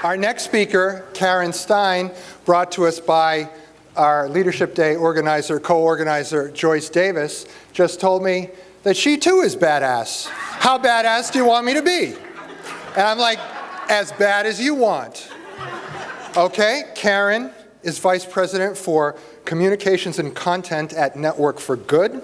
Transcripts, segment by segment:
Our next speaker, Caryn Stein, brought to us by our Leadership Day organizer, co-organizer, Joyce Davis, just told me that she too is badass. How badass do you want me to be? And I'm like, as bad as you want. Okay, Caryn is Vice President for Communications and Content at Network for Good,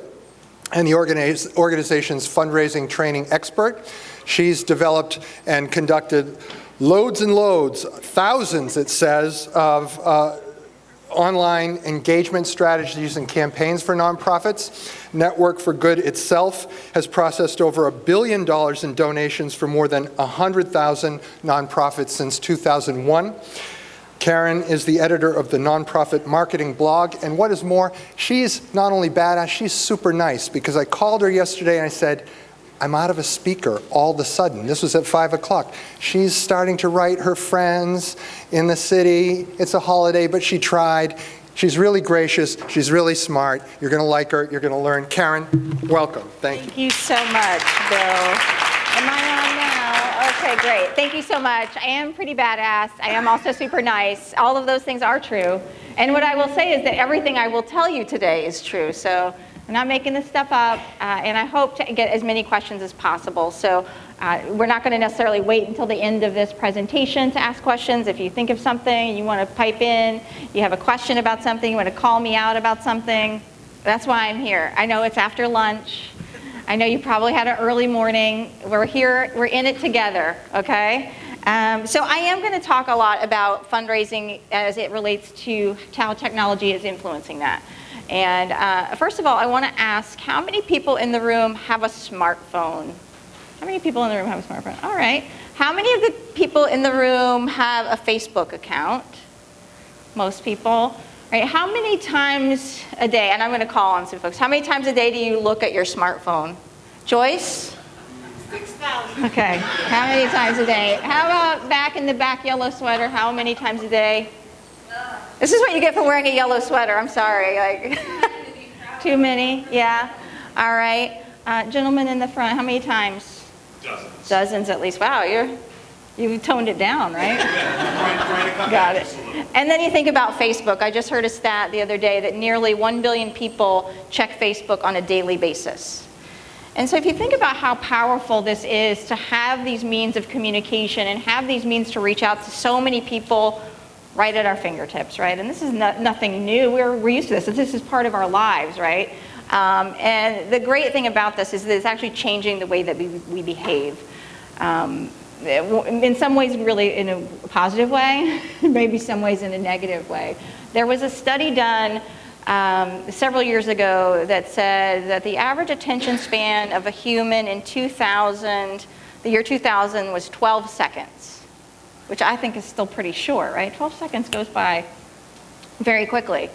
and the organization's fundraising training expert. She's developed and conducted loads and loads, thousands it says, of online engagement strategies and campaigns for nonprofits. Network for Good itself has processed over $1 billion in donations for more than 100,000 nonprofits since 2001. Caryn is the editor of the nonprofit marketing blog, and what is more, she's not only badass, she's super nice, because I called her yesterday and I said, I'm out of a speaker all of a sudden. This was at 5 o'clock. She's starting to write her friends in the city. It's a holiday, but she tried. She's really gracious. She's really smart. You're going to like her. You're going to learn. Caryn, welcome. Thank you. Thank you so much, Bill. Am I on now? Okay, great. Thank you so much. I am pretty badass. I am also super nice. All of those things are true. And what I will say is that everything I will tell you today is true. So I'm not making this stuff up, and I hope to get as many questions as possible. So we're not going to necessarily wait until the end of this presentation to ask questions. If you think of something, you want to pipe in, you have a question about something, you want to call me out about something, that's why I'm here. I know it's after lunch. I know you probably had an early morning. We're here, we're in it together, okay? So I am going to talk a lot about fundraising as it relates to how technology is influencing that. And first of all, I want to ask, how many people in the room have a smartphone? How many people in the room have a smartphone? All right. How many of the people in the room have a Facebook account? Most people. All right. How many times a day, and I'm going to call on some folks, how many times a day do you look at your smartphone? Joyce? 6,000. Okay. How many times a day? How about back in the back yellow sweater? How many times a day? This is what you get for wearing a yellow sweater. I'm sorry. Like, too many? Yeah. All right. Gentlemen in the front, how many times? Dozens. Dozens at least. Wow, you've toned it down, right? Got it. And then you think about Facebook. I just heard a stat the other day that nearly 1 billion people check Facebook on a daily basis. And so if you think about how powerful this is to have these means of communication and have these means to reach out to so many people right at our fingertips, right? And this is nothing new. We're used to this. This is part of our lives, right? And the great thing about this is that it's actually changing the way that we behave. In some ways, really in a positive way, maybe some ways in a negative way. There was a study done several years ago that said that the average attention span of a human in the year 2000 was 12 seconds. Which I think is still pretty short, right? 12 seconds goes by very quickly.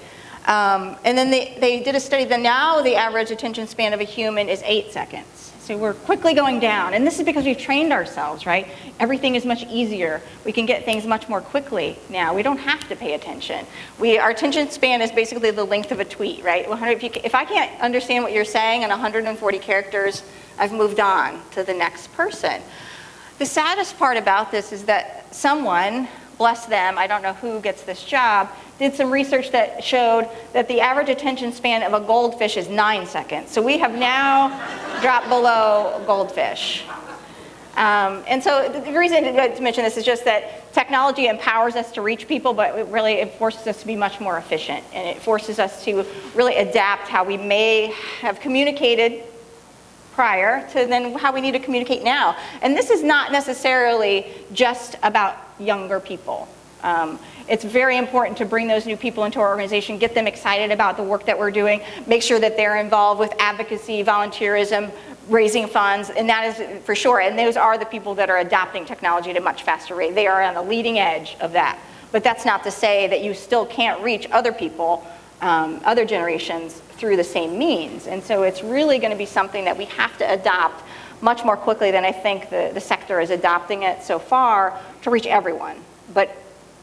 And then they did a study that now the average attention span of a human is 8 seconds. So we're quickly going down. And this is because we've trained ourselves, right? Everything is much easier. We can get things much more quickly now. We don't have to pay attention. Our attention span is basically the length of a tweet, right? If I can't understand what you're saying in 140 characters, I've moved on to the next person. The saddest part about this is that someone, bless them, I don't know who gets this job, did some research that showed that the average attention span of a goldfish is 9 seconds. So we have now dropped below goldfish. And so the reason to mention this is just that technology empowers us to reach people, but it forces us to be much more efficient. And it forces us to really adapt how we may have communicated prior to then how we need to communicate now. And this is not necessarily just about younger people. It's very important to bring those new people into our organization, get them excited about the work that we're doing, make sure that they're involved with advocacy, volunteerism, raising funds, and that is for sure. And those are the people that are adopting technology at a much faster rate. They are on the leading edge of that. But that's not to say that you still can't reach other people, other generations, through the same means. And so it's really going to be something that we have to adopt much more quickly than I think the sector is adopting it so far to reach everyone, but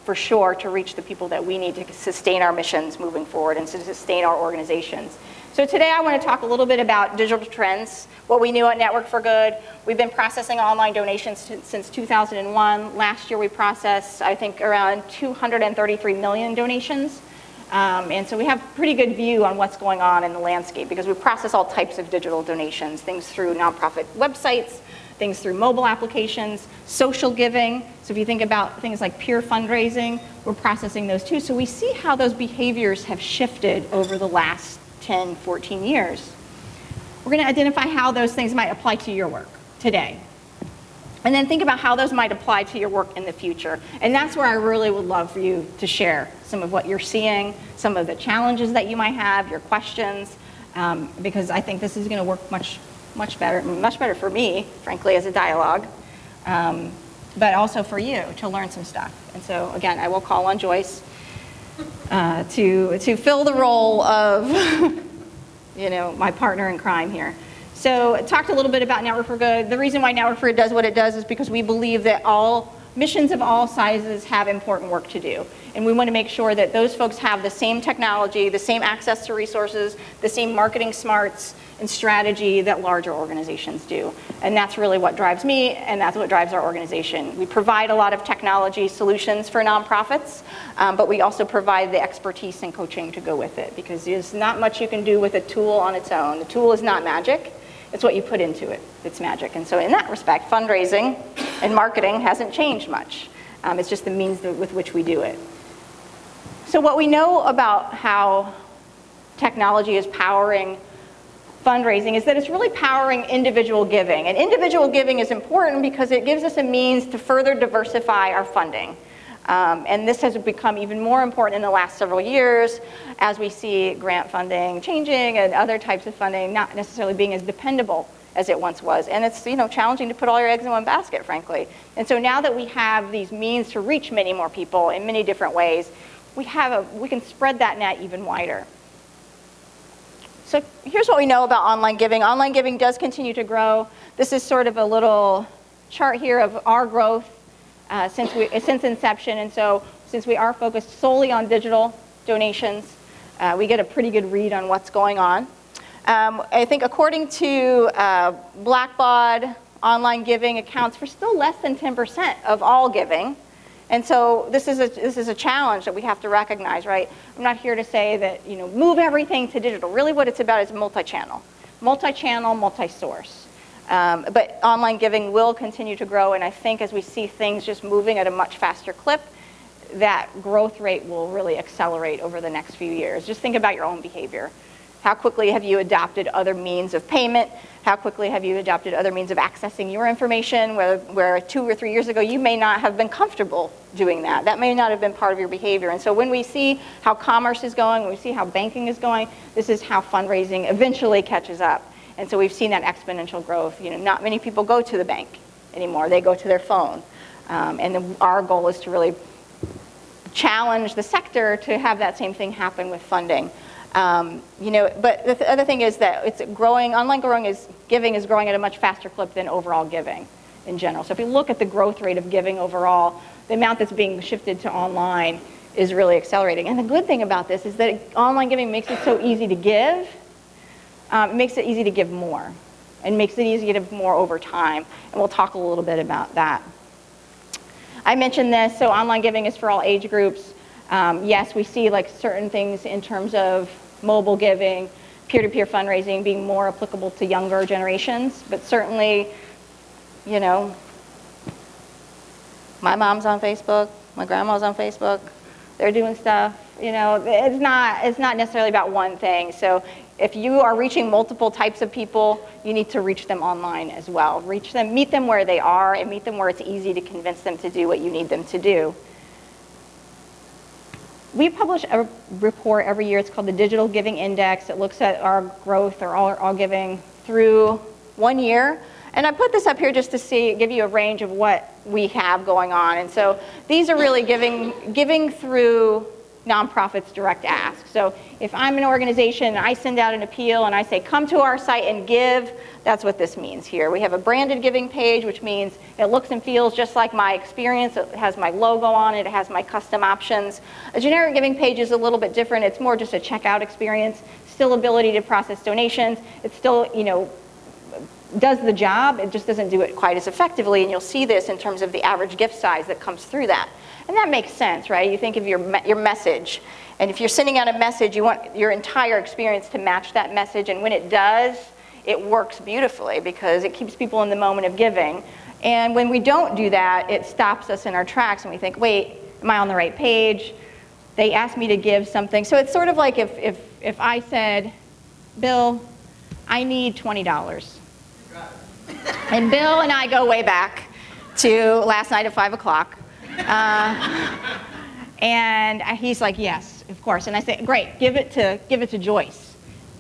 for sure to reach the people that we need to sustain our missions moving forward and to sustain our organizations. So today I want to talk a little bit about digital trends, what we knew at Network for Good. We've been processing online donations since 2001. Last year we processed, I think, around 233 million donations. And so we have a pretty good view on what's going on in the landscape because we process all types of digital donations, things through nonprofit websites, things through mobile applications, social giving. So if you think about things like peer fundraising, we're processing those too. So we see how those behaviors have shifted over the last 10, 14 years. We're going to identify how those things might apply to your work today. And then think about how those might apply to your work in the future. And that's where I really would love for you to share some of what you're seeing, some of the challenges that you might have, your questions, because I think this is going to work much better for me, frankly, as a dialogue, but also for you to learn some stuff. And so, again, I will call on Joyce to fill the role of, my partner in crime here. So I talked a little bit about Network for Good. The reason why Network for Good does what it does is because we believe that all missions of all sizes have important work to do. And we want to make sure that those folks have the same technology, the same access to resources, the same marketing smarts and strategy that larger organizations do. And that's really what drives me, and that's what drives our organization. We provide a lot of technology solutions for nonprofits, but we also provide the expertise and coaching to go with it, because there's not much you can do with a tool on its own. The tool is not magic. It's what you put into it that's magic. And so in that respect, fundraising and marketing hasn't changed much. It's just the means with which we do it. So what we know about how technology is powering fundraising is that it's really powering individual giving. And individual giving is important because it gives us a means to further diversify our funding. And this has become even more important in the last several years as we see grant funding changing and other types of funding not necessarily being as dependable as it once was. And it's challenging to put all your eggs in one basket, frankly. And so now that we have these means to reach many more people in many different ways, we can spread that net even wider. So here's what we know about online giving. Online giving does continue to grow. This is sort of a little chart here of our growth since inception. And so since we are focused solely on digital donations, we get a pretty good read on what's going on. I think according to Blackbaud, online giving accounts for still less than 10% of all giving. And so this is a challenge that we have to recognize, right? I'm not here to say that, move everything to digital. Really what it's about is multi-channel, multi-source. But online giving will continue to grow, and I think as we see things just moving at a much faster clip, that growth rate will really accelerate over the next few years. Just think about your own behavior. How quickly have you adopted other means of payment? How quickly have you adopted other means of accessing your information, where 2 or 3 years ago you may not have been comfortable doing that. That may not have been part of your behavior. And so when we see how commerce is going, when we see how banking is going, this is how fundraising eventually catches up. And so we've seen that exponential growth. Not many people go to the bank anymore. They go to their phone. And our goal is to really challenge the sector to have that same thing happen with funding. But the other thing is that it's growing. Online giving is growing at a much faster clip than overall giving in general. So if you look at the growth rate of giving overall, the amount that's being shifted to online is really accelerating. And the good thing about this is that online giving makes it so easy to give. It makes it easy to give more, and makes it easy to give more over time. And we'll talk a little bit about that. I mentioned this, so online giving is for all age groups. Yes, we see certain things in terms of mobile giving, peer-to-peer fundraising being more applicable to younger generations, but certainly, my mom's on Facebook, my grandma's on Facebook, they're doing stuff. It's not necessarily about one thing. So if you are reaching multiple types of people, you need to reach them online as well. Reach them, meet them where they are, and meet them where it's easy to convince them to do what you need them to do. We publish a report every year. It's called the Digital Giving Index. It looks at our growth or all giving through 1 year. And I put this up here just to give you a range of what we have going on. And so these are really giving through nonprofits' direct ask. So if I'm an organization and I send out an appeal and I say, come to our site and give, that's what this means here. We have a branded giving page, which means it looks and feels just like my experience. It has my logo on it. It has my custom options. A generic giving page is a little bit different. It's more just a checkout experience, still ability to process donations. It's still, does the job. It just doesn't do it quite as effectively, and you'll see this in terms of the average gift size that comes through that. And that makes sense, right? You think of your message, and if you're sending out a message, you want your entire experience to match that message, and when it does, it works beautifully because it keeps people in the moment of giving. And when we don't do that, it stops us in our tracks, and we think, wait, am I on the right page? They asked me to give something. So it's sort of like if I said, Bill, I need $20. And Bill and I go way back to last night at 5 o'clock. And he's like, yes, of course. And I say, great, give it to Joyce.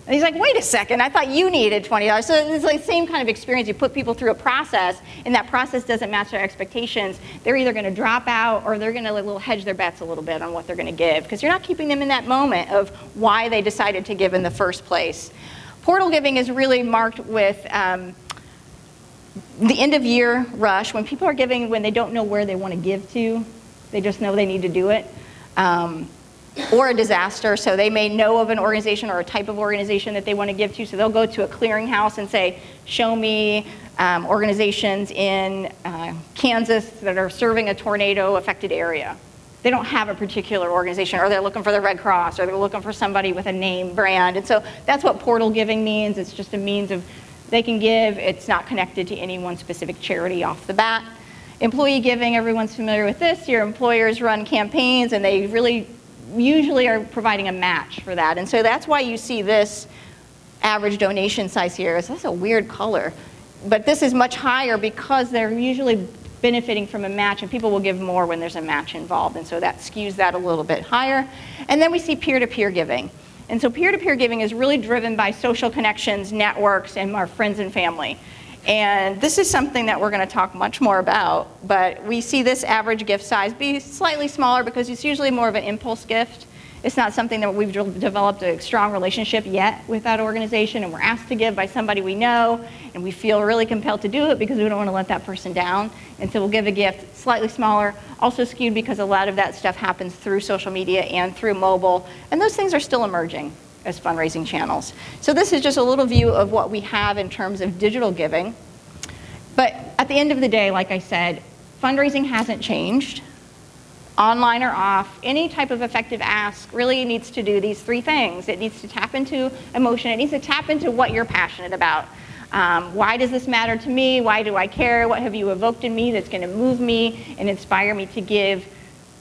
And he's like, wait a second, I thought you needed $20. So it's like the same kind of experience. You put people through a process, and that process doesn't match their expectations. They're either going to drop out, or they're going to hedge their bets a little bit on what they're going to give, because you're not keeping them in that moment of why they decided to give in the first place. Portal giving is really marked with the end of year rush, when people are giving when they don't know where they want to give to, they just know they need to do it, or a disaster. So they may know of an organization or a type of organization that they want to give to, so they'll go to a clearinghouse and say, show me organizations in Kansas that are serving a tornado affected area. They don't have a particular organization, or they're looking for the Red Cross, or they're looking for somebody with a name brand. And so that's what portal giving means. It's just a means of they can give. It's not connected to any one specific charity off the bat. Employee giving, everyone's familiar with this. Your employers run campaigns, and they really usually are providing a match for that. And so that's why you see this average donation size here. That's a weird color. But this is much higher because they're usually benefiting from a match, and people will give more when there's a match involved. And so that skews that a little bit higher. And then we see peer-to-peer giving. And so peer-to-peer giving is really driven by social connections, networks, and our friends and family. And this is something that we're going to talk much more about, but we see this average gift size be slightly smaller because it's usually more of an impulse gift. It's not something that we've developed a strong relationship yet with that organization, and we're asked to give by somebody we know, and we feel really compelled to do it because we don't want to let that person down. And so we'll give a gift slightly smaller, also skewed because a lot of that stuff happens through social media and through mobile, and those things are still emerging as fundraising channels. So this is just a little view of what we have in terms of digital giving. But at the end of the day, like I said, fundraising hasn't changed. Online or off, any type of effective ask really needs to do these three things. It needs to tap into emotion. It needs to tap into what you're passionate about. Why does this matter to me? Why do I care? What have you evoked in me that's going to move me and inspire me to give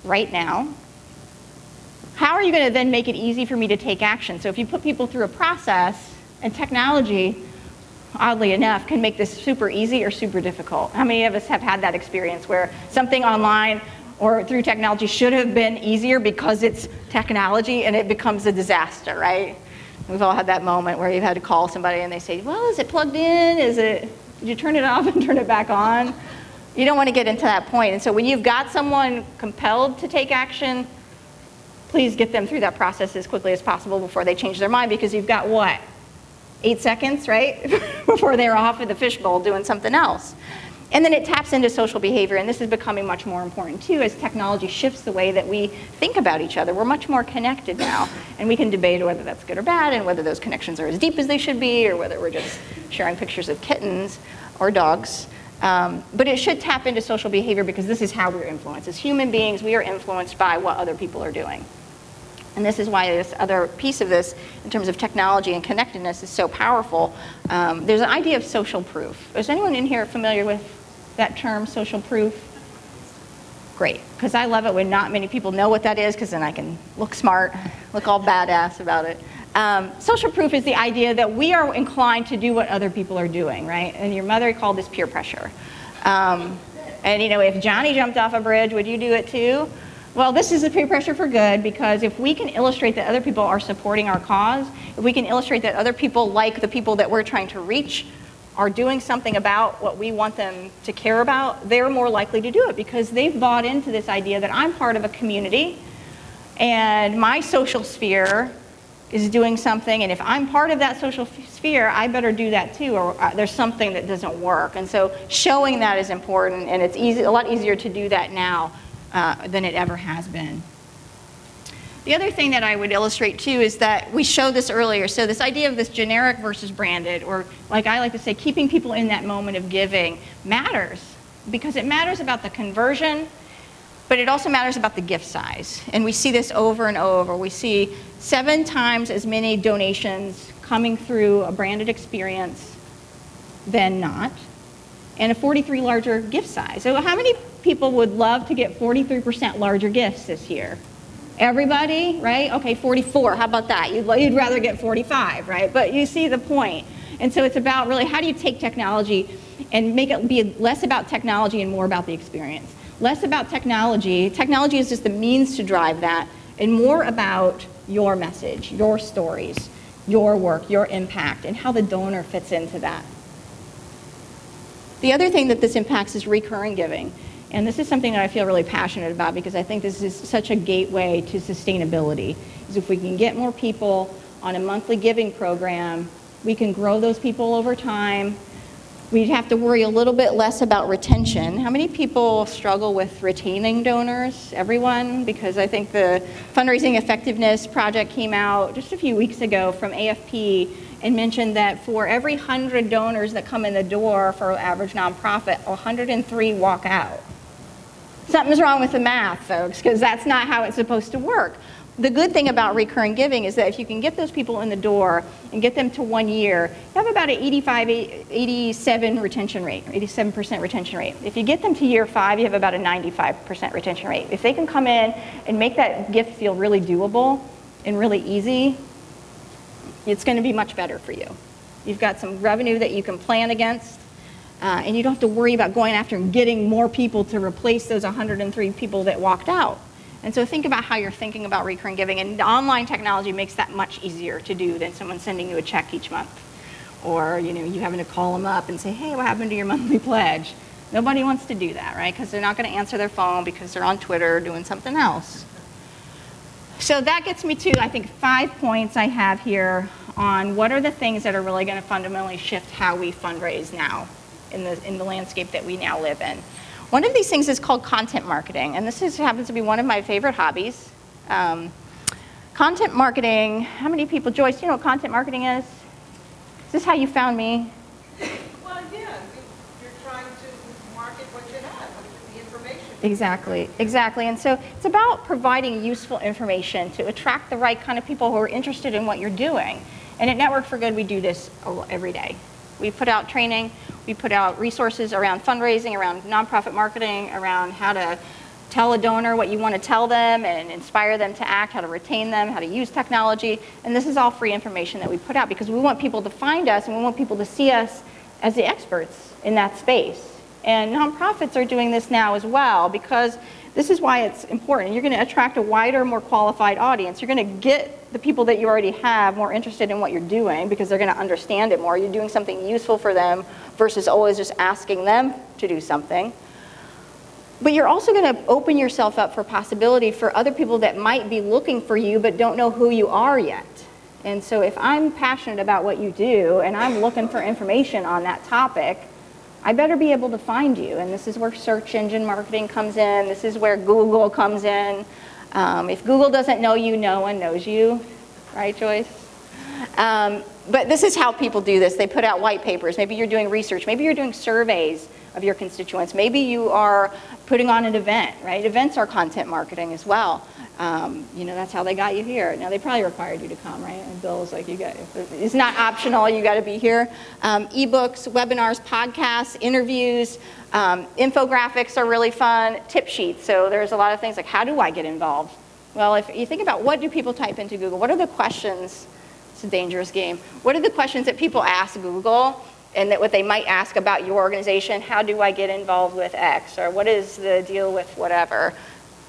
right now? How are you going to then make it easy for me to take action? So if you put people through a process, and technology, oddly enough, can make this super easy or super difficult. How many of us have had that experience where something online or through technology should have been easier because it's technology, and it becomes a disaster, right? We've all had that moment where you've had to call somebody and they say, well, is it plugged in? Did you turn it off and turn it back on? You don't want to get into that point. And so when you've got someone compelled to take action, please get them through that process as quickly as possible before they change their mind, because you've got what? 8 seconds, right? Before they're off in the fishbowl doing something else. And then it taps into social behavior, and this is becoming much more important too as technology shifts the way that we think about each other. We're much more connected now, and we can debate whether that's good or bad, and whether those connections are as deep as they should be, or whether we're just sharing pictures of kittens or dogs. But it should tap into social behavior, because this is how we're influenced. As human beings, we are influenced by what other people are doing. And this is why this other piece of this, in terms of technology and connectedness, is so powerful. There's an idea of social proof. Is anyone in here familiar with that term, social proof? Great, because I love it when not many people know what that is, because then I can look smart, look all badass about it. Social proof is the idea that we are inclined to do what other people are doing, right? And your mother called this peer pressure. And if Johnny jumped off a bridge, would you do it too? Well, this is a peer pressure for good, because if we can illustrate that other people are supporting our cause, if we can illustrate that other people, like the people that we're trying to reach, are doing something about what we want them to care about, they're more likely to do it, because they've bought into this idea that I'm part of a community, and my social sphere is doing something, and if I'm part of that social sphere, I better do that too, or there's something that doesn't work. And so showing that is important, and it's a lot easier to do that now than it ever has been. The other thing that I would illustrate too is that we showed this earlier, so this idea of this generic versus branded, or like I like to say, keeping people in that moment of giving matters, because it matters about the conversion, but it also matters about the gift size. And we see this over and over. We see 7 times as many donations coming through a branded experience than not, and a 43 larger gift size. So how many people would love to get 43% larger gifts this year? Everybody, right? Okay, 44, how about that? You'd rather get 45, right? But you see the point. And so it's about really, how do you take technology and make it be less about technology and more about the experience? Less about technology. Technology is just the means to drive that, and more about your message, your stories, your work, your impact, and how the donor fits into that. The other thing that this impacts is recurring giving. And this is something that I feel really passionate about, because I think this is such a gateway to sustainability. Is if we can get more people on a monthly giving program, we can grow those people over time. We'd have to worry a little bit less about retention. How many people struggle with retaining donors? Everyone? Because I think the Fundraising Effectiveness Project came out just a few weeks ago from AFP and mentioned that for every 100 donors that come in the door for an average nonprofit, 103 walk out. Something's wrong with the math, folks, because that's not how it's supposed to work. The good thing about recurring giving is that if you can get those people in the door and get them to 1 year, you have about an 87% retention rate. If you get them to year 5, you have about a 95% retention rate. If they can come in and make that gift feel really doable and really easy, it's going to be much better for you. You've got some revenue that you can plan against, and you don't have to worry about going after and getting more people to replace those 103 people that walked out. And so think about how you're thinking about recurring giving, and online technology makes that much easier to do than someone sending you a check each month, or you having to call them up and say, hey, what happened to your monthly pledge? Nobody wants to do that, right? Because they're not going to answer their phone because they're on Twitter doing something else. So that gets me to, I think, 5 points I have here on what are the things that are really going to fundamentally shift how we fundraise now in the landscape that we now live in. One of these things is called content marketing, and this happens to be one of my favorite hobbies. Content marketing, how many people, Joyce, do you know what content marketing is? Is this how you found me? Well, yeah, you're trying to market what you have, the information. Exactly. And so it's about providing useful information to attract the right kind of people who are interested in what you're doing. And at Network for Good, we do this every day. We put out training, we put out resources around fundraising, around nonprofit marketing, around how to tell a donor what you want to tell them and inspire them to act, how to retain them, how to use technology. And this is all free information that we put out because we want people to find us and we want people to see us as the experts in that space. And nonprofits are doing this now as well, because this is why it's important. You're going to attract a wider, more qualified audience. You're going to get the people that you already have more interested in what you're doing because they're going to understand it more. You're doing something useful for them versus always just asking them to do something. But you're also going to open yourself up for possibility for other people that might be looking for you but don't know who you are yet. And so if I'm passionate about what you do and I'm looking for information on that topic, I better be able to find you. And this is where search engine marketing comes in. This is where Google comes in. If Google doesn't know you, no one knows you. Right, Joyce? But this is how people do this. They put out white papers. Maybe you're doing research. Maybe you're doing surveys of your constituents. Maybe you are putting on an event, right? Events are content marketing as well. That's how they got you here. Now, they probably required you to come, right? And Bill's like, it's not optional, you got to be here. Ebooks, webinars, podcasts, interviews, infographics are really fun, tip sheets. So there's a lot of things like, how do I get involved? Well, if you think about what do people type into Google, what are the questions? It's a dangerous game. What are the questions that people ask Google and that what they might ask about your organization? How do I get involved with X? Or what is the deal with whatever?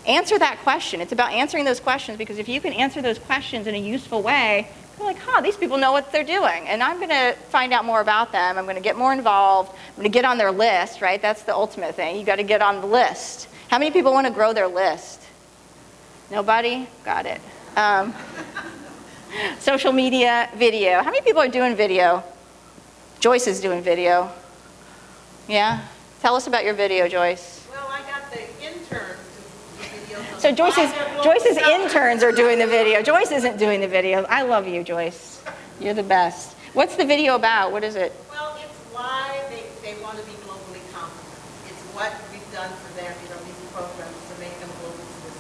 Answer that question. It's about answering those questions, because if you can answer those questions in a useful way, you're like, these people know what they're doing, and I'm going to find out more about them. I'm going to get more involved. I'm going to get on their list, right? That's the ultimate thing. You got to get on the list. How many people want to grow their list? Nobody? Got it. Social media, video. How many people are doing video? Joyce is doing video. Yeah? Tell us about your video, Joyce. Well, I got the interns to do videos. So Joyce's interns are doing the video. Joyce isn't doing the video. I love you, Joyce. You're the best. What's the video about? What is it? Well, it's why they want to be globally competent. It's what we've done for them, these programs to make them globally, to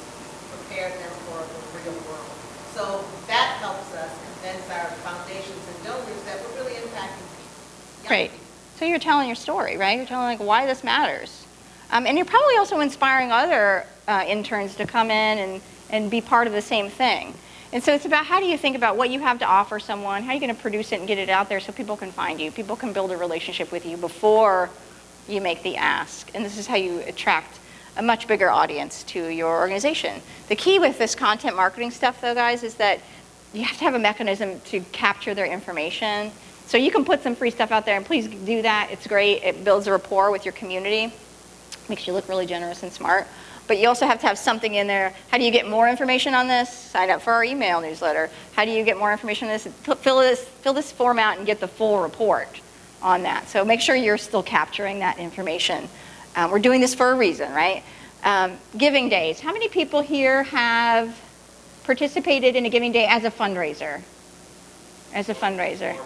prepare them for the real world. So that helps us convince our foundations and donors that we're really impacting people. Great. So you're telling your story, right? You're telling why this matters. And you're probably also inspiring other interns to come in and be part of the same thing. And so it's about how do you think about what you have to offer someone, how are you going to produce it and get it out there so people can find you, people can build a relationship with you before you make the ask. And this is how you attract a much bigger audience to your organization. The key with this content marketing stuff, though, guys, is that you have to have a mechanism to capture their information. So you can put some free stuff out there, and please do that. It's great. It builds a rapport with your community, makes you look really generous and smart. But you also have to have something in there. How do you get more information on this? Sign up for our email newsletter. How do you get more information on this? Fill this form out and get the full report on that. So make sure you're still capturing that information. We're doing this for a reason, right? Giving days. How many people here have participated in a giving day as a fundraiser? As a fundraiser?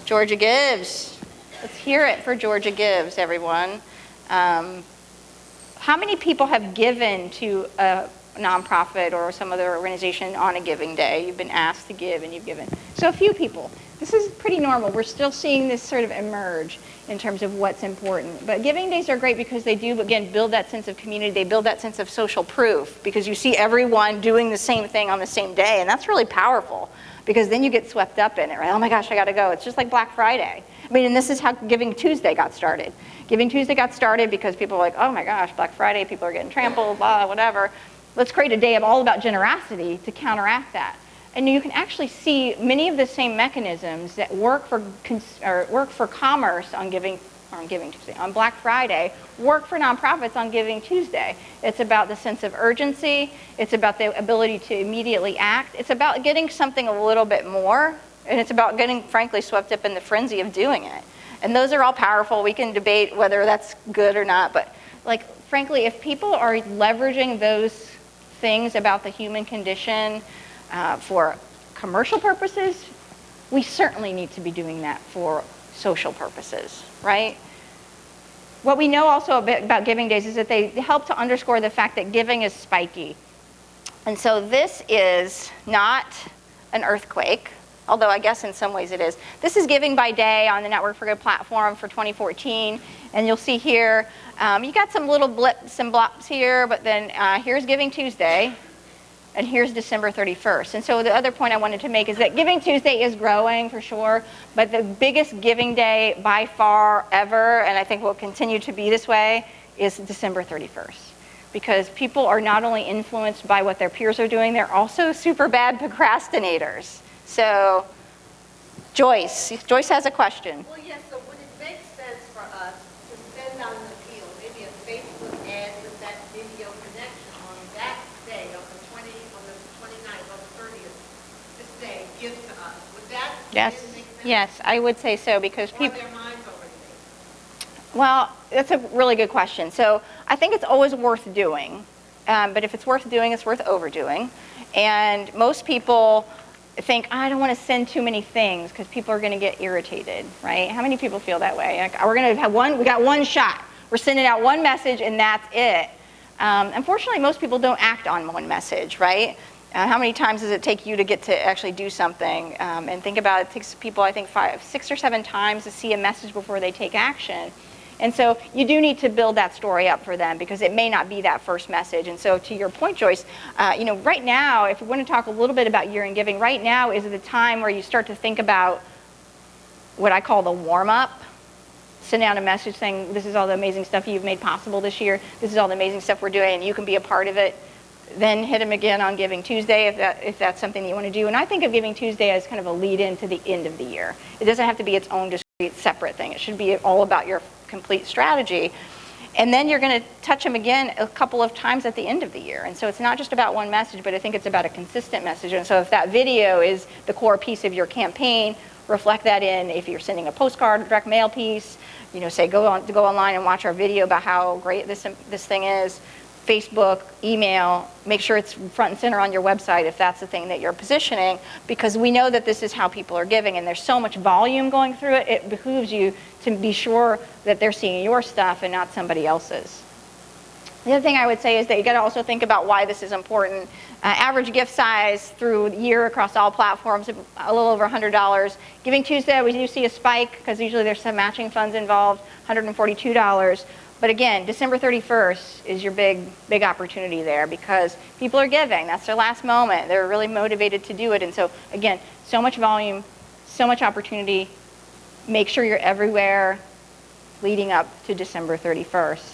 Georgia Gives. Let's hear it for Georgia Gives, everyone. How many people have given to a nonprofit or some other organization on a giving day? You've been asked to give and you've given. So a few people. This is pretty normal. We're still seeing this sort of emerge in terms of what's important. But giving days are great because they do, again, build that sense of community. They build that sense of social proof because you see everyone doing the same thing on the same day. And that's really powerful because then you get swept up in it, right? Oh my gosh, I got to go. It's just like Black Friday. I mean, and this is how Giving Tuesday got started. Giving Tuesday got started because people were like, oh my gosh, Black Friday, people are getting trampled, blah, whatever. Let's create a day of all about generosity to counteract that. And you can actually see many of the same mechanisms that work for commerce on Giving Tuesday, on Black Friday, work for nonprofits on Giving Tuesday. It's about the sense of urgency. It's about the ability to immediately act. It's about getting something a little bit more. And it's about getting, frankly, swept up in the frenzy of doing it. And those are all powerful. We can debate whether that's good or not. But, like, frankly, if people are leveraging those things about the human condition for commercial purposes, we certainly need to be doing that for social purposes, right? What we know also a bit about giving days is that they help to underscore the fact that giving is spiky. And so this is not an earthquake, although I guess in some ways it is. This is Giving by Day on the Network for Good platform for 2014. And you'll see here, you got some little blips and blops here, but then here's Giving Tuesday, and here's December 31st. And so the other point I wanted to make is that Giving Tuesday is growing for sure, but the biggest giving day by far ever, and I think will continue to be this way, is December 31st. Because people are not only influenced by what their peers are doing, they're also super bad procrastinators. So, Joyce has a question. Well, yes, so would it make sense for us to send out an appeal, maybe a Facebook ad with that video connection on that day, on the 29th, on the 30th, this day, give to us? Would that Yes, make sense? yes, I would say so because Or are people. their minds already made? Well, that's a really good question. So I think it's always worth doing, but if it's worth doing, it's worth overdoing. And most people think, I don't want to send too many things because people are going to get irritated, right? How many people feel that way? Like, we're going to have we got one shot. We're sending out one message and that's it. Unfortunately, most people don't act on one message, right? How many times does it take you to get to actually do something? And think about it, takes people, I think, 6 or 7 times to see a message before they take action. And so you do need to build that story up for them because it may not be that first message. And so to your point, Joyce, right now, if we want to talk a little bit about year-end giving, right now is the time where you start to think about what I call the warm-up. Send out a message saying, this is all the amazing stuff you've made possible this year. This is all the amazing stuff we're doing, and you can be a part of it. Then hit them again on Giving Tuesday if that's something that you want to do. And I think of Giving Tuesday as kind of a lead-in to the end of the year. It doesn't have to be its own discrete, separate thing. It should be all about your complete strategy. And then you're going to touch them again a couple of times at the end of the year. And so it's not just about one message, but I think it's about a consistent message. And so if that video is the core piece of your campaign, reflect that in. If you're sending a postcard, a direct mail piece, say go online and watch our video about how great this thing is. Facebook, email, make sure it's front and center on your website if that's the thing that you're positioning, because we know that this is how people are giving, and there's so much volume going through it, it behooves you to be sure that they're seeing your stuff and not somebody else's. The other thing I would say is that you got to also think about why this is important. Average gift size through the year across all platforms, a little over $100. Giving Tuesday, we do see a spike because usually there's some matching funds involved, $142. But again, December 31st is your big opportunity there because people are giving. That's their last moment. They're really motivated to do it. And so again, so much volume, so much opportunity. Make sure you're everywhere leading up to December 31st.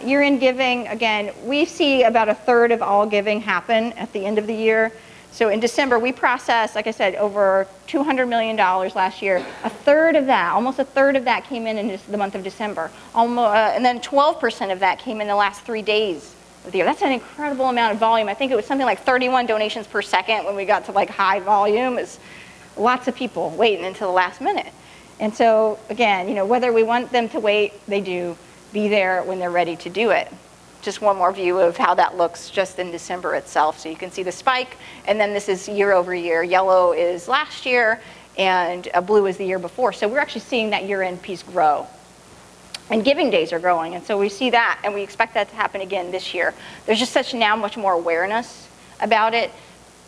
Year-end giving, again, we see about a third of all giving happen at the end of the year. So in December, we processed, like I said, over $200 million last year. A third of that, almost a third of that came in the month of December. And then 12% of that came in the last 3 days of the year. That's an incredible amount of volume. I think it was something like 31 donations per second when we got to like high volume. It's lots of people waiting until the last minute. And so again, whether we want them to wait, they do. Be there when they're ready to do it. Just one more view of how that looks just in December itself. So you can see the spike, and then this is year over year. Yellow is last year, and blue is the year before. So we're actually seeing that year-end piece grow. And giving days are growing, and so we see that, and we expect that to happen again this year. There's just much more awareness about it.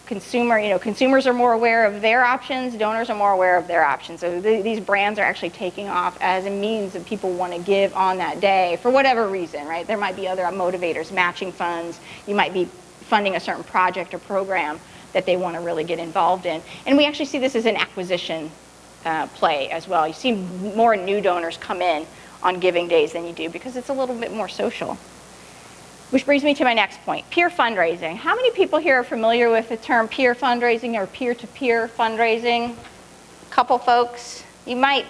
Consumers are more aware of their options, donors are more aware of their options. So these brands are actually taking off as a means that people want to give on that day for whatever reason, right? There might be other motivators, matching funds. You might be funding a certain project or program that they want to really get involved in. And we actually see this as an acquisition play as well. You see more new donors come in on giving days than you do because it's a little bit more social. Which brings me to my next point, peer fundraising. How many people here are familiar with the term peer fundraising or peer-to-peer fundraising? A couple folks. You might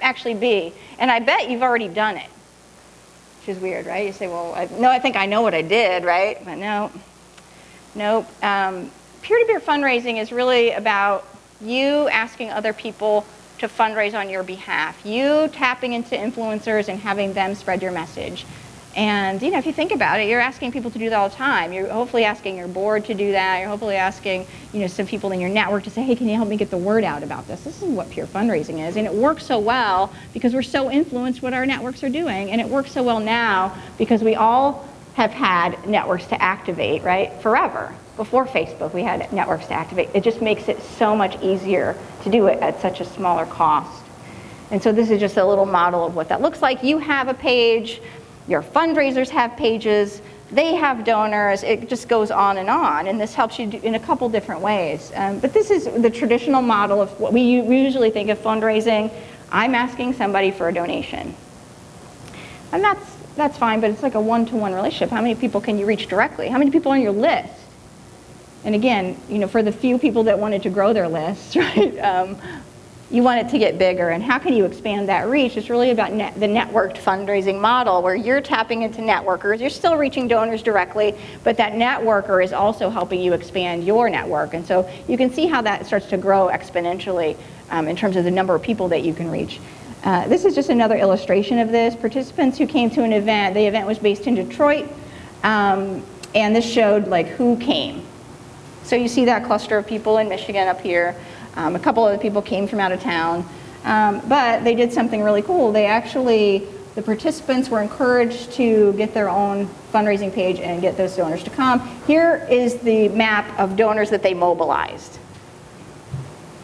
actually be, and I bet you've already done it, which is weird, right? You say, well, I think I know what I did, right? But no. Peer-to-peer fundraising is really about you asking other people to fundraise on your behalf, you tapping into influencers and having them spread your message. And if you think about it, you're asking people to do that all the time. You're hopefully asking your board to do that. You're hopefully asking some people in your network to say, hey, can you help me get the word out about this? This is what peer fundraising is. And it works so well because we're so influenced what our networks are doing. And it works so well now because we all have had networks to activate, right? Forever. Before Facebook, we had networks to activate. It just makes it so much easier to do it at such a smaller cost. And so this is just a little model of what that looks like. You have a page. Your fundraisers have pages, they have donors, it just goes on, and this helps you in a couple different ways. But this is the traditional model of what we usually think of fundraising. I'm asking somebody for a donation. And that's fine, but it's like a one-to-one relationship. How many people can you reach directly? How many people are on your list? And again, for the few people that wanted to grow their lists, right? You want it to get bigger, and how can you expand that reach? It's really about the networked fundraising model where you're tapping into networkers. You're still reaching donors directly, but that networker is also helping you expand your network. And so you can see how that starts to grow exponentially in terms of the number of people that you can reach. This is just another illustration of this. Participants who came to an event, the event was based in Detroit, and this showed who came. So you see that cluster of people in Michigan up here. A couple of the people came from out of town, but they did something really cool. The participants were encouraged to get their own fundraising page and get those donors to come. Here is the map of donors that they mobilized.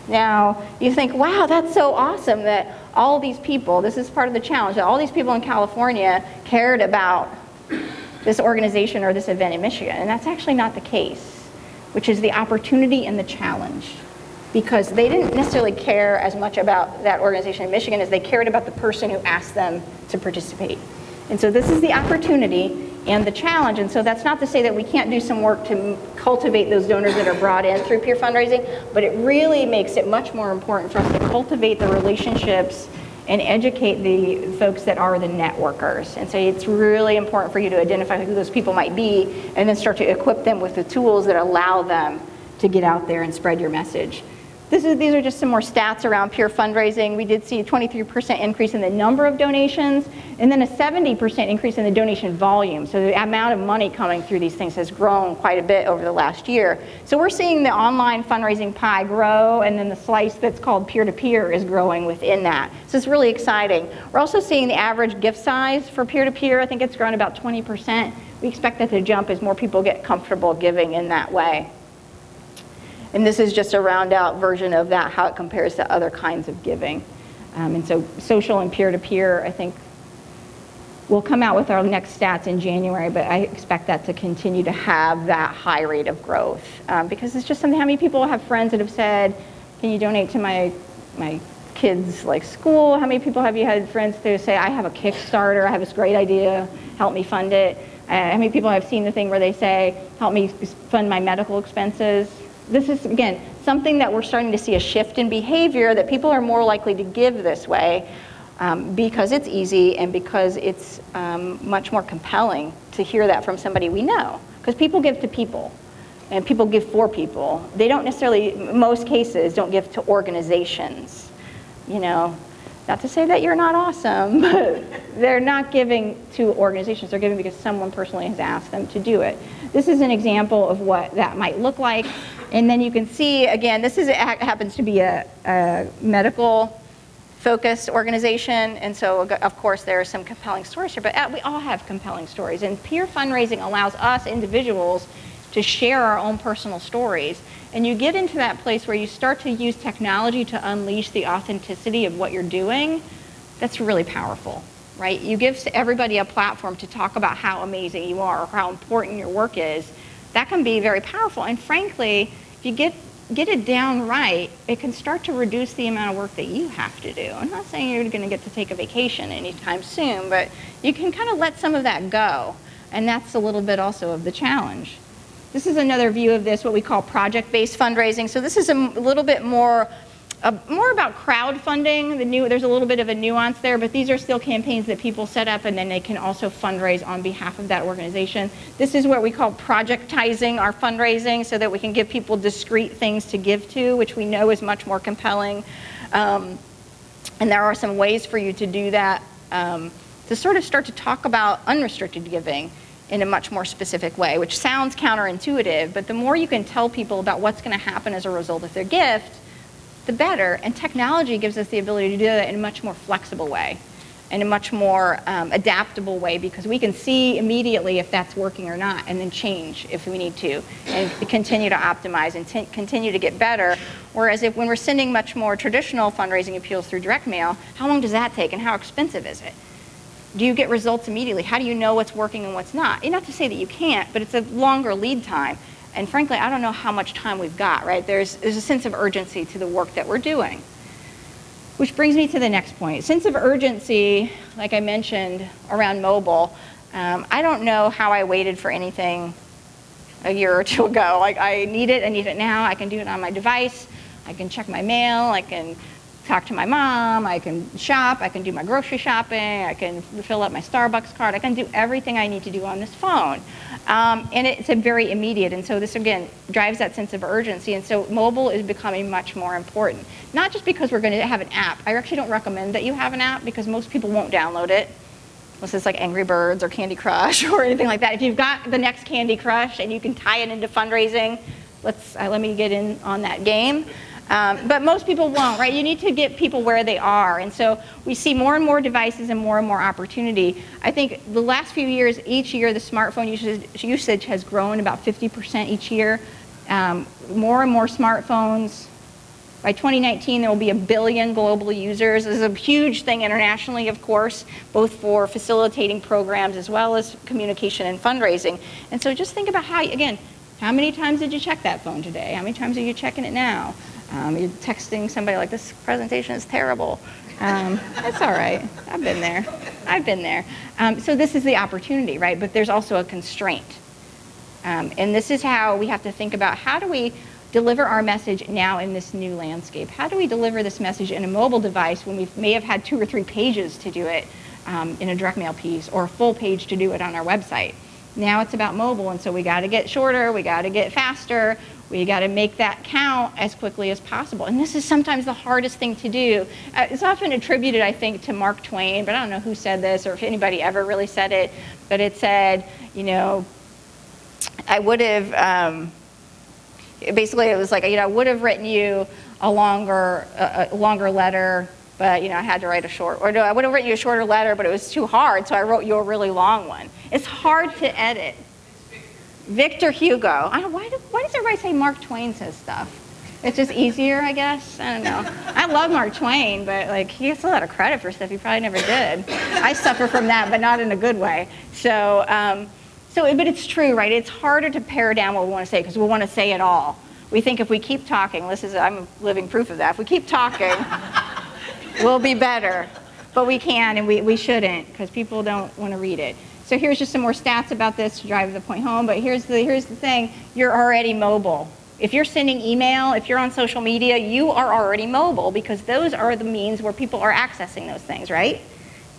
Now, you think, wow, that's so awesome that all these people, this is part of the challenge, that all these people in California cared about this organization or this event in Michigan, and that's actually not the case, which is the opportunity and the challenge. Because they didn't necessarily care as much about that organization in Michigan as they cared about the person who asked them to participate. And so this is the opportunity and the challenge. And so that's not to say that we can't do some work to cultivate those donors that are brought in through peer fundraising, but it really makes it much more important for us to cultivate the relationships and educate the folks that are the networkers. And so it's really important for you to identify who those people might be and then start to equip them with the tools that allow them to get out there and spread your message. These are just some more stats around peer fundraising. We did see a 23% increase in the number of donations, and then a 70% increase in the donation volume. So the amount of money coming through these things has grown quite a bit over the last year. So we're seeing the online fundraising pie grow, and then the slice that's called peer-to-peer is growing within that. So it's really exciting. We're also seeing the average gift size for peer-to-peer. I think it's grown about 20%. We expect that to jump as more people get comfortable giving in that way. And this is just a round out version of that, how it compares to other kinds of giving. And so social and peer-to-peer, I think, we'll come out with our next stats in January, but I expect that to continue to have that high rate of growth. Because it's just something, how many people have friends that have said, can you donate to my kids' like school? How many people have you had friends who say, I have a Kickstarter, I have this great idea, help me fund it? How many people have seen the thing where they say, help me fund my medical expenses? This is, again, something that we're starting to see a shift in behavior, that people are more likely to give this way because it's easy and because it's much more compelling to hear that from somebody we know. Because people give to people, and people give for people. They don't necessarily, most cases, don't give to organizations. You know, not to say that you're not awesome, but they're not giving to organizations. They're giving because someone personally has asked them to do it. This is an example of what that might look like. And then you can see, again, this happens to be a medical-focused organization, and so, of course, there are some compelling stories here, but we all have compelling stories. And peer fundraising allows us individuals to share our own personal stories. And you get into that place where you start to use technology to unleash the authenticity of what you're doing. That's really powerful, right? You give everybody a platform to talk about how amazing you are or how important your work is. That can be very powerful. And frankly, if you get it down right, it can start to reduce the amount of work that you have to do. I'm not saying you're going to get to take a vacation anytime soon, but you can kind of let some of that go. And that's a little bit also of the challenge. This is another view of this, what we call project-based fundraising. So this is a little bit more about crowdfunding. There's a little bit of a nuance there, but these are still campaigns that people set up, and then they can also fundraise on behalf of that organization. This is what we call projectizing our fundraising, so that we can give people discrete things to give to, which we know is much more compelling. And there are some ways for you to do that, to sort of start to talk about unrestricted giving in a much more specific way, which sounds counterintuitive, but the more you can tell people about what's going to happen as a result of their gift, the better. And technology gives us the ability to do that in a much more flexible way, in a much more adaptable way, because we can see immediately if that's working or not, and then change if we need to, and continue to optimize and continue to get better. Whereas when we're sending much more traditional fundraising appeals through direct mail, how long does that take and how expensive is it? Do you get results immediately? How do you know what's working and what's not? Not to say that you can't, but it's a longer lead time. And frankly, I don't know how much time we've got, right? There's a sense of urgency to the work that we're doing. Which brings me to the next point. Sense of urgency, like I mentioned, around mobile. I don't know how I waited for anything a year or two ago. Like, I need it now. I can do it on my device. I can check my mail. I can talk to my mom. I can shop. I can do my grocery shopping. I can fill up my Starbucks card. I can do everything I need to do on this phone. And it's very immediate. And so this, again, drives that sense of urgency. And so mobile is becoming much more important. Not just because we're going to have an app. I actually don't recommend that you have an app because most people won't download it. Unless it's like Angry Birds or Candy Crush or anything like that. If you've got the next Candy Crush and you can tie it into fundraising, let me get in on that game. But most people won't, right? You need to get people where they are. And so we see more and more devices and more opportunity. I think the last few years, each year, the smartphone usage has grown about 50% each year. More and more smartphones. By 2019, there will be 1 billion global users. This is a huge thing internationally, of course, both for facilitating programs as well as communication and fundraising. And so just think about how many times did you check that phone today? How many times are you checking it now? You're texting somebody like, this presentation is terrible. That's all right. I've been there. So this is the opportunity, right? But there's also a constraint. And this is how we have to think about how do we deliver our message now in this new landscape? How do we deliver this message in a mobile device when we may have had 2 or 3 pages to do it in a direct mail piece, or a full page to do it on our website? Now it's about mobile, and so we got to get shorter, we got to get faster, we got to make that count as quickly as possible. And this is sometimes the hardest thing to do. It's often attributed, I think, to Mark Twain, but I don't know who said this or if anybody ever really said it, but it said, you know, I would have, basically it was like, you know, I would have written you a longer letter, but, you know, I had to write a short, or no, I would have written you a shorter letter, but it was too hard, so I wrote you a really long one. It's hard to edit. Victor Hugo. I don't, why does everybody say Mark Twain says stuff? It's just easier, I guess. I don't know. I love Mark Twain, but like he gets a lot of credit for stuff he probably never did. I suffer from that, but not in a good way. So, but it's true, right? It's harder to pare down what we want to say because we want to say it all. We think if we keep talking, I'm living proof of that. If we keep talking, we'll be better. But we can, and we shouldn't, because people don't want to read it. So here's just some more stats about this to drive the point home, but here's the thing, you're already mobile. If you're sending email, if you're on social media, you are already mobile, because those are the means where people are accessing those things, right?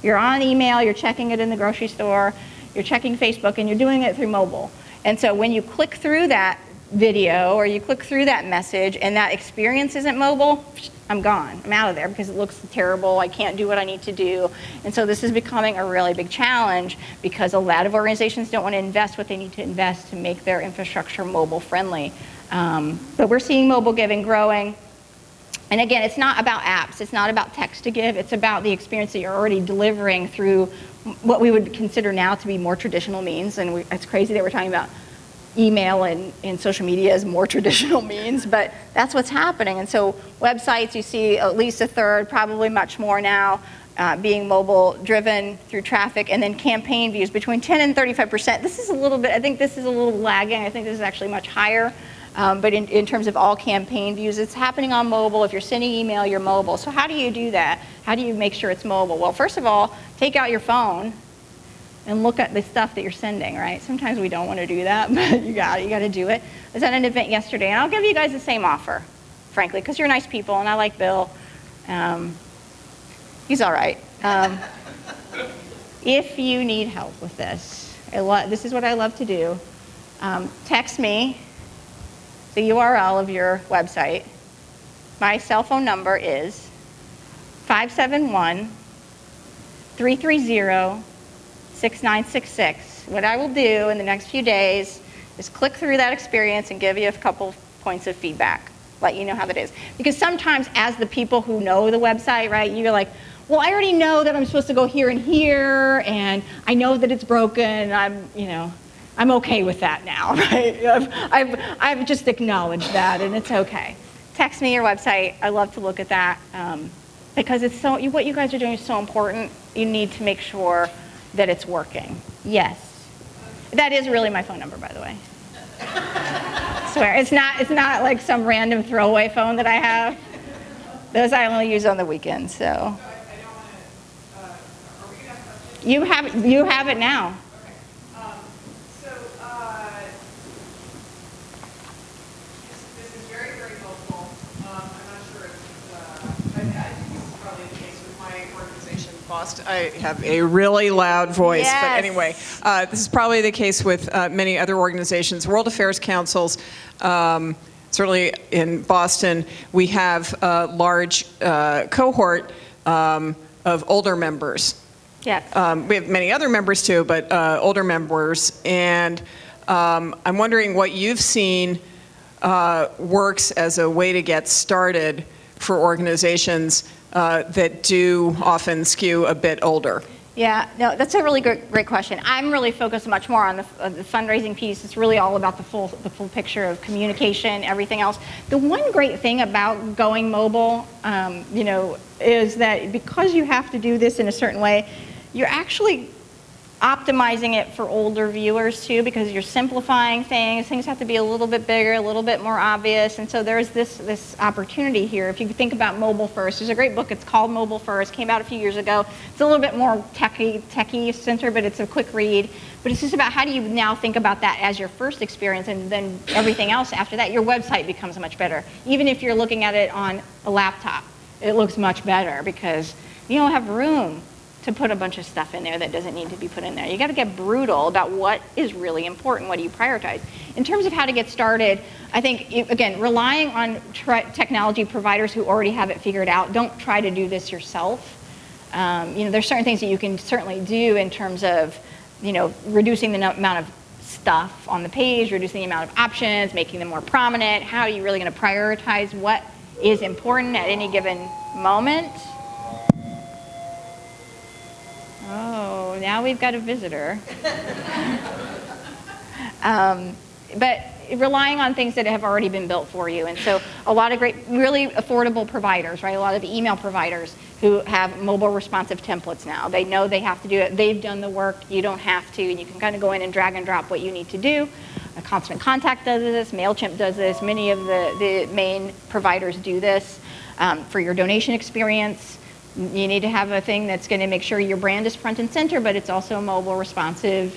You're on email, you're checking it in the grocery store, you're checking Facebook, and you're doing it through mobile. And so when you click through that video, or you click through that message, and that experience isn't mobile, I'm gone. I'm out of there because it looks terrible. I can't do what I need to do. And so this is becoming a really big challenge because a lot of organizations don't want to invest what they need to invest to make their infrastructure mobile friendly. But we're seeing mobile giving growing. And again, it's not about apps. It's not about text to give. It's about the experience that you're already delivering through what we would consider now to be more traditional means. And it's crazy that we're talking about email and social media as more traditional means, but that's what's happening. And so websites, you see at least a third, probably much more now, being mobile driven through traffic, and then campaign views between 10 and 35%. This is a little bit, I think this is a little lagging. I think this is actually much higher. But in terms of all campaign views, it's happening on mobile. If you're sending email, you're mobile. So how do you do that? How do you make sure it's mobile? Well, first of all, take out your phone and look at the stuff that you're sending, right? Sometimes we don't want to do that, but you got to do it. I was at an event yesterday, and I'll give you guys the same offer, frankly, because you're nice people, and I like Bill. He's all right. If you need help with this, this is what I love to do. Text me the URL of your website. My cell phone number is 571-330-6966. What I will do in the next few days is click through that experience and give you a couple points of feedback, let you know how that is. Because sometimes as the people who know the website, right, you're like, well, I already know that I'm supposed to go here and here, and I know that it's broken, I'm okay with that now, right? I've just acknowledged that, and it's okay. Text me your website. I love to look at that because it's what you guys are doing is so important. You need to make sure that it's working. Yes. That is really my phone number, by the way. I swear. It's not like some random throwaway phone that I have. Those I only use on the weekends, so. I don't want to, are we going to have questions? You have it now. This is very, very helpful. I'm not sure it's, I think this is probably the case with my organization, Boston. I have a really loud voice, Yes. but anyway, this is probably the case with many other organizations. World Affairs Councils, certainly in Boston, we have a large cohort of older members. Yes. We have many other members too, but older members. And I'm wondering what you've seen works as a way to get started for organizations that do often skew a bit older. Yeah, no, that's a really great question. I'm really focused much more on the fundraising piece. It's really all about the full picture of communication, everything else. The one great thing about going mobile, is that because you have to do this in a certain way, you're actually optimizing it for older viewers too, because you're simplifying things. Things have to be a little bit bigger, a little bit more obvious, and so there's this opportunity here. If you think about mobile first, there's a great book. It's called Mobile First. Came out a few years ago. It's a little bit more techie center, but it's a quick read. But it's just about how do you now think about that as your first experience, and then everything else after that. Your website becomes much better. Even if you're looking at it on a laptop, it looks much better because you don't have room to put a bunch of stuff in there that doesn't need to be put in there. You got to get brutal about what is really important, what do you prioritize. In terms of how to get started, I think, again, relying on technology providers who already have it figured out. Don't try to do this yourself. There's certain things that you can certainly do in terms of, reducing the amount of stuff on the page, reducing the amount of options, making them more prominent. How are you really going to prioritize what is important at any given moment? Oh, now we've got a visitor. But relying on things that have already been built for you. And so a lot of great, really affordable providers, right? A lot of email providers who have mobile responsive templates now. They know they have to do it. They've done the work. You don't have to. And you can kind of go in and drag and drop what you need to do. Constant Contact does this. MailChimp does this. Many of the main providers do this. For your donation experience, you need to have a thing that's going to make sure your brand is front and center, but it's also a mobile responsive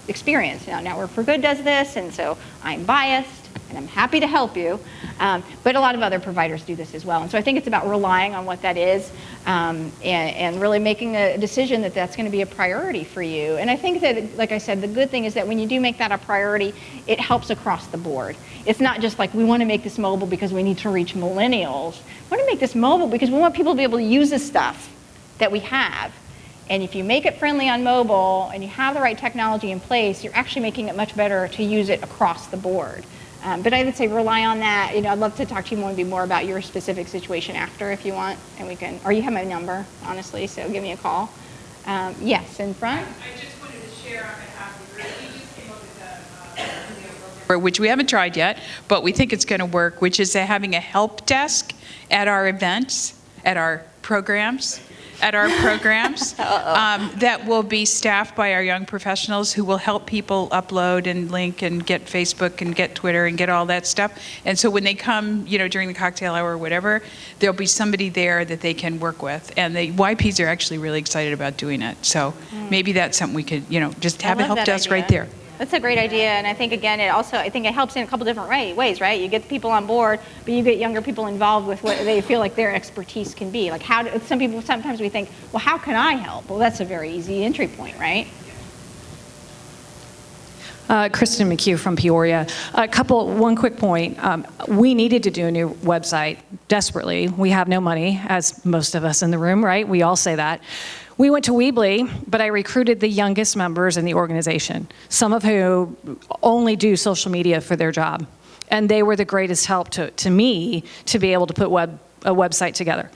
experience. Now, Network for Good does this, and so I'm biased, and I'm happy to help you. But a lot of other providers do this as well. And so I think it's about relying on what that is and really making a decision that that's going to be a priority for you. And I think that, like I said, the good thing is that when you do make that a priority, it helps across the board. It's not just like we want to make this mobile because we need to reach millennials. We want to make this mobile because we want people to be able to use the stuff that we have. And if you make it friendly on mobile and you have the right technology in place, you're actually making it much better to use it across the board. But I would say rely on that. I'd love to talk to you more about your specific situation after if you want, and we can, or you have my number, honestly, so give me a call. Yes, in front. I just wanted to share on behalf of the group. We just came up with a program, which we haven't tried yet, but we think it's going to work, which is having a help desk at our events, at our programs. That will be staffed by our young professionals who will help people upload and link and get Facebook and get Twitter and get all that stuff. And so when they come, during the cocktail hour or whatever, there'll be somebody there that they can work with. And the YPs are actually really excited about doing it. So maybe that's something we could, just have a help desk right there. That's a great idea, and I think, again, I think it helps in a couple different ways, right? You get the people on board, but you get younger people involved with what they feel like their expertise can be. Like sometimes we think, well, how can I help? Well, that's a very easy entry point, right? Kristen McHugh from Peoria. One quick point. We needed to do a new website desperately. We have no money, as most of us in the room, right? We all say that. We went to Weebly, but I recruited the youngest members in the organization, some of who only do social media for their job. And they were the greatest help to me to be able to put a website together.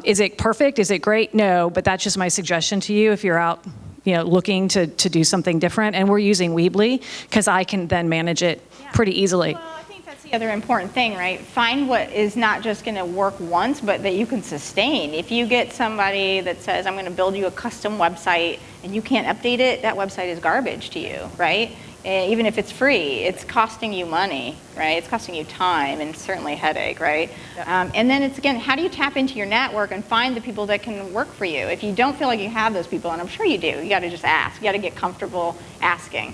Is it perfect? Is it great? No, but that's just my suggestion to you if you're out looking to do something different. And we're using Weebly because I can then manage it pretty easily. Well, I think that's the other important thing, right? Find what is not just going to work once, but that you can sustain. If you get somebody that says, I'm going to build you a custom website and you can't update it, that website is garbage to you, right? Even if it's free, it's costing you money, right? It's costing you time and certainly headache, right? Yep. And then it's, again, how do you tap into your network and find the people that can work for you? If you don't feel like you have those people, and I'm sure you do, you got to just ask. You got to get comfortable asking.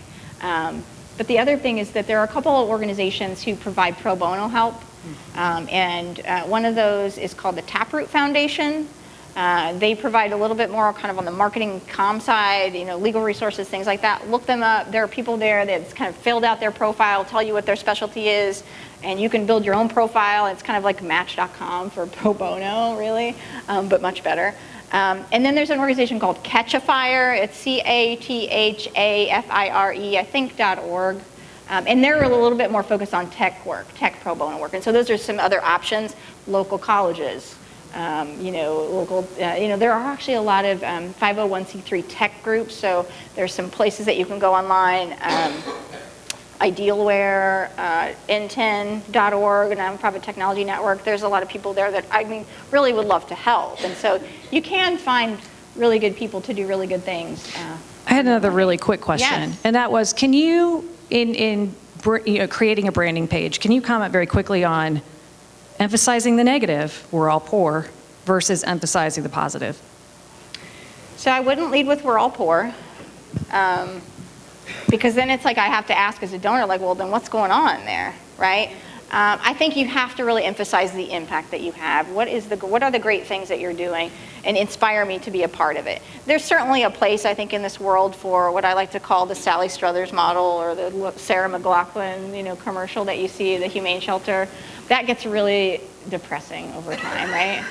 But the other thing is that there are a couple of organizations who provide pro bono help. And one of those is called the Taproot Foundation. They provide a little bit more kind of on the marketing comm side, legal resources, things like that. Look them up. There are people there that's kind of filled out their profile, tell you what their specialty is, and you can build your own profile. It's kind of like Match.com for pro bono, really, but much better. And then there's an organization called Catchafire. It's CATHAFIRE, I think, .org. And they're a little bit more focused on tech work, tech pro bono work. And so those are some other options. Local colleges. There are actually a lot of 501c3 tech groups, so there's some places that you can go online, Idealware, N10.org, a nonprofit technology network. There's a lot of people there that, really would love to help. And so you can find really good people to do really good things. I had another really quick question, yes. And that was, can you, in creating a branding page, can you comment very quickly on emphasizing the negative, we're all poor, versus emphasizing the positive? So I wouldn't lead with we're all poor. Because then it's like I have to ask as a donor, like, well, then what's going on there, right? I think you have to really emphasize the impact that you have. What are the great things that you're doing, and inspire me to be a part of it. There's certainly a place, I think, in this world for what I like to call the Sally Struthers model, or the Sarah McLachlan, commercial that you see, the humane shelter. That gets really depressing over time, right?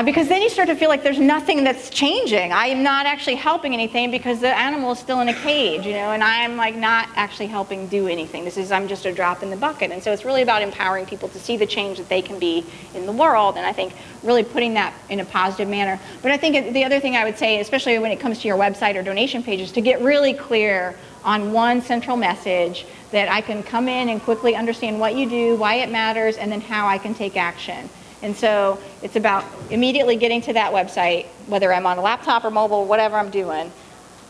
Because then you start to feel like there's nothing that's changing. I am not actually helping anything because the animal is still in a cage, and I'm like not actually helping do anything. I'm just a drop in the bucket. And so it's really about empowering people to see the change that they can be in the world, and I think really putting that in a positive manner. But I think the other thing I would say, especially when it comes to your website or donation pages, to get really clear on one central message that I can come in and quickly understand what you do, why it matters, and then how I can take action. And so it's about immediately getting to that website, whether I'm on a laptop or mobile, whatever I'm doing,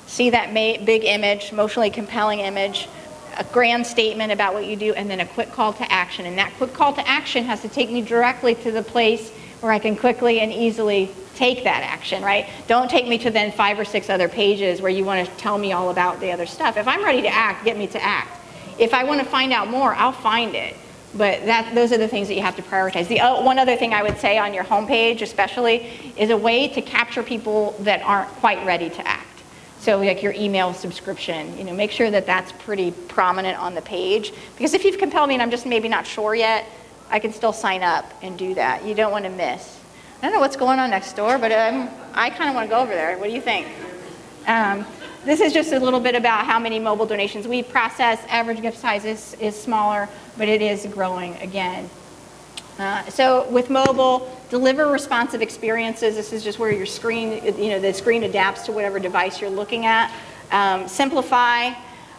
see that big image, emotionally compelling image, a grand statement about what you do, and then a quick call to action. And that quick call to action has to take me directly to the place where I can quickly and easily take that action, right? Don't take me to then 5 or 6 other pages where you want to tell me all about the other stuff. If I'm ready to act, get me to act. If I want to find out more, I'll find it. But those are the things that you have to prioritize. One other thing I would say on your homepage especially is a way to capture people that aren't quite ready to act. So like your email subscription, make sure that that's pretty prominent on the page. Because if you've compelled me and I'm just maybe not sure yet, I can still sign up and do that. You don't want to miss. I don't know what's going on next door, but I kind of want to go over there. What do you think? This is just a little bit about how many mobile donations we process. Average gift size is smaller, but it is growing again. So with mobile, deliver responsive experiences. This is just where your screen, the screen adapts to whatever device you're looking at. Simplify.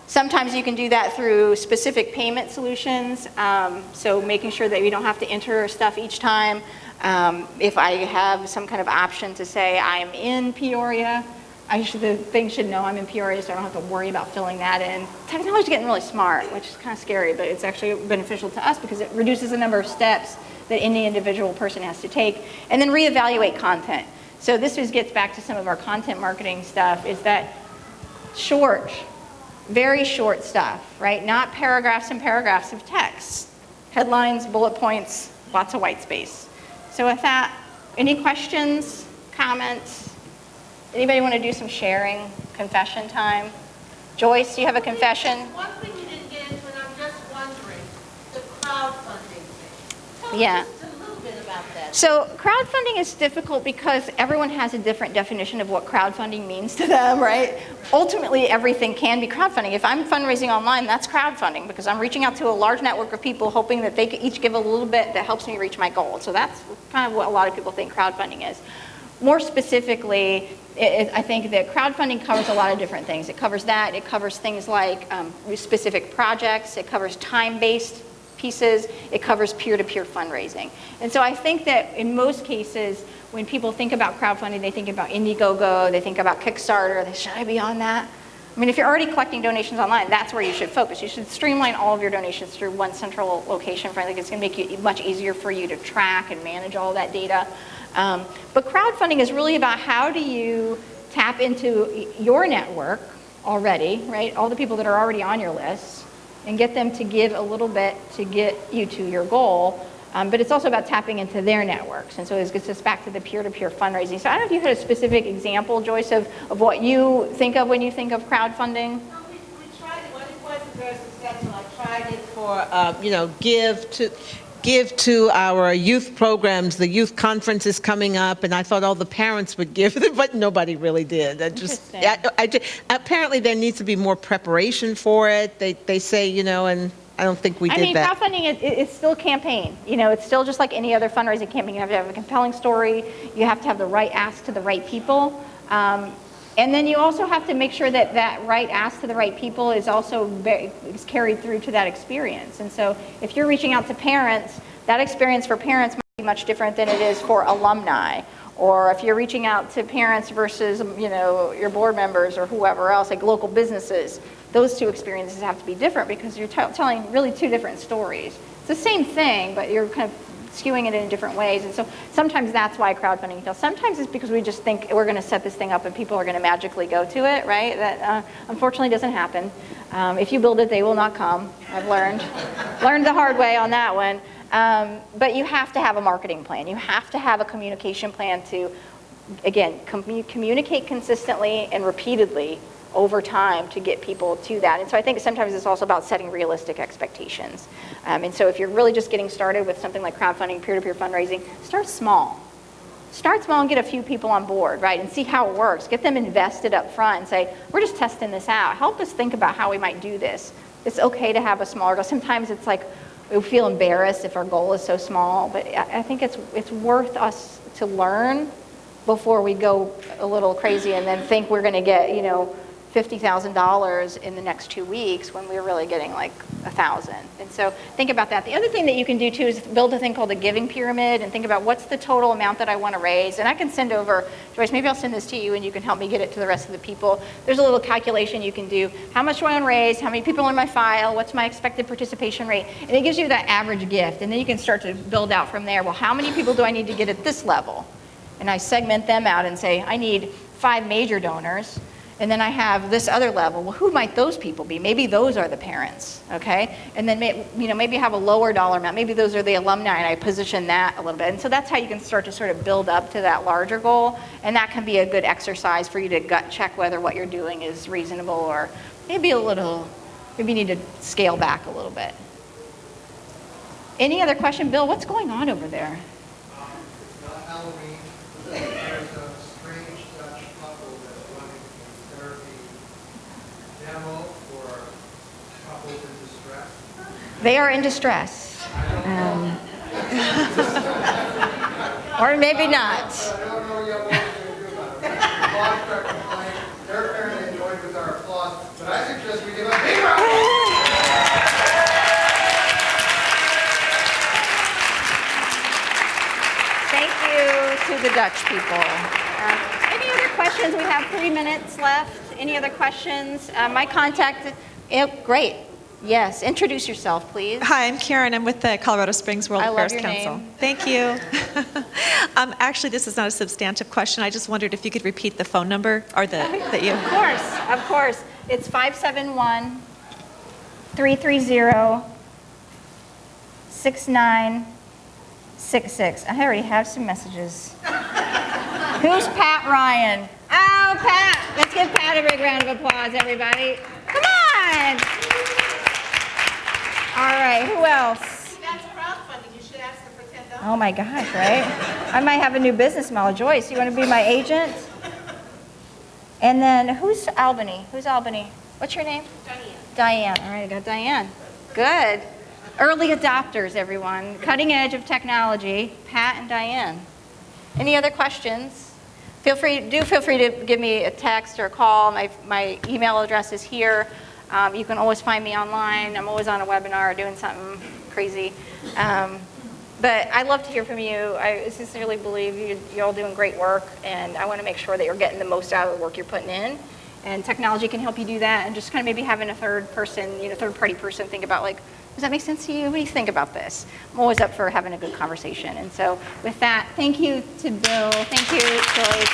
Sometimes you can do that through specific payment solutions. So making sure that you don't have to enter stuff each time. If I have some kind of option to say I'm in Peoria, the thing should know I'm in Peoria, so I don't have to worry about filling that in. Technology's getting really smart, which is kind of scary, but it's actually beneficial to us because it reduces the number of steps that any individual person has to take. And then reevaluate content. So this just gets back to some of our content marketing stuff, is that short, very short stuff, right? Not paragraphs and paragraphs of text. Headlines, bullet points, lots of white space. So with that, any questions, comments? Anybody want to do some sharing, confession time? Joyce, do you have a confession? One thing you didn't get into, and I'm just wondering, the crowdfunding thing. Tell Yeah. us just a little bit about that. So crowdfunding is difficult because everyone has a different definition of what crowdfunding means to them, right? Ultimately, everything can be crowdfunding. If I'm fundraising online, that's crowdfunding because I'm reaching out to a large network of people hoping that they could each give a little bit that helps me reach my goal. So that's kind of what a lot of people think crowdfunding is. More specifically, I think that crowdfunding covers a lot of different things. It covers that. It covers things like specific projects. It covers time-based pieces. It covers peer-to-peer fundraising. And so I think that in most cases, when people think about crowdfunding, they think about Indiegogo, they think about Kickstarter. Should I be on that? I mean, if you're already collecting donations online, that's where you should focus. You should streamline all of your donations through one central location. I think it's going to make it much easier for you to track and manage all that data. But crowdfunding is really about how do you tap into your network already, right? All the people that are already on your list, and get them to give a little bit to get you to your goal. But it's also about tapping into their networks. And so this gets us back to the peer-to-peer fundraising. So I don't know if you had a specific example, Joyce, of what you think of when you think of crowdfunding. No, we tried it. When it wasn't very successful, I tried it for, give to our youth programs. The youth conference is coming up, and I thought all the parents would give, but nobody really did. Apparently there needs to be more preparation for it. They say, and I don't think we did that. Crowdfunding it's still a campaign. It's still just like any other fundraising campaign. You have to have a compelling story. You have to have the right ask to the right people. And then you also have to make sure that that right ask to the right people is also is carried through to that experience. And so if you're reaching out to parents, that experience for parents might be much different than it is for alumni. Or if you're reaching out to parents versus, your board members or whoever else, like local businesses, those two experiences have to be different because you're telling really two different stories. It's the same thing, but you're kind of skewing it in different ways. And so sometimes that's why crowdfunding fails. Sometimes it's because we just think we're going to set this thing up and people are going to magically go to it, right? That unfortunately doesn't happen. If you build it, they will not come. I've learned the hard way on that one. But you have to have a marketing plan. You have to have a communication plan to, again, communicate consistently and repeatedly over time to get people to that. And so I think sometimes it's also about setting realistic expectations. And so if you're really just getting started with something like crowdfunding, peer-to-peer fundraising, start small. Start small and get a few people on board, right? And see how it works. Get them invested up front and say, we're just testing this out. Help us think about how we might do this. It's okay to have a smaller goal. Sometimes it's like, we feel embarrassed if our goal is so small, but I think it's worth us to learn before we go a little crazy and then think we're going to get, $50,000 in the next 2 weeks when we're really getting like 1,000. And so think about that. The other thing that you can do too is build a thing called a giving pyramid and think about what's the total amount that I want to raise. And I can send over, Joyce, maybe I'll send this to you and you can help me get it to the rest of the people. There's a little calculation you can do. How much do I want to raise? How many people are in my file? What's my expected participation rate? And it gives you that average gift. And then you can start to build out from there. Well, how many people do I need to get at this level? And I segment them out and say, I need 5 major donors. And then I have this other level. Well, who might those people be? Maybe those are the parents, okay? And then maybe have a lower dollar amount. Maybe those are the alumni, and I position that a little bit. And so that's how you can start to sort of build up to that larger goal. And that can be a good exercise for you to gut check whether what you're doing is reasonable or maybe you need to scale back a little bit. Any other question? Bill, what's going on over there? It's not Halloween. There's a strange Dutch couple that's running a therapy demo for couples in distress. They are in distress. Or maybe not. I don't know yet what we're going to do about it. The blog start complaining. They're apparently annoyed with our applause, but I suggest we give a big round of applause. Thank you to the Dutch people. Any other questions? We have 3 minutes left. Any other questions? My contact, great. Yes, introduce yourself, please. Hi, I'm Caryn. I'm with the Colorado Springs World I love Affairs your Council. name. Thank you. Actually, this is not a substantive question. I just wondered if you could repeat the phone number or that you. Of course. It's 571-330-6966. I already have some messages. Who's Pat Ryan? Oh, Pat. Let's give Pat a big round of applause, everybody. Come on. All right, who else? That's crowdfunding, you should ask her for $10. Oh my gosh, right? I might have a new business model. Joyce, you want to be my agent? And then who's Albany? What's your name? Diane. All right, I got Diane. Good. Early adopters, everyone. Cutting edge of technology. Pat and Diane. Any other questions? Feel free to give me a text or a call. My email address is here. You can always find me online. I'm always on a webinar doing something crazy. But I'd love to hear from you. I sincerely believe you're all doing great work, and I want to make sure that you're getting the most out of the work you're putting in. And technology can help you do that, and just kind of maybe having a third-party person think about, like, does that make sense to you? What do you think about this? I'm always up for having a good conversation. And so with that, thank you to Bill. Thank you, Joyce.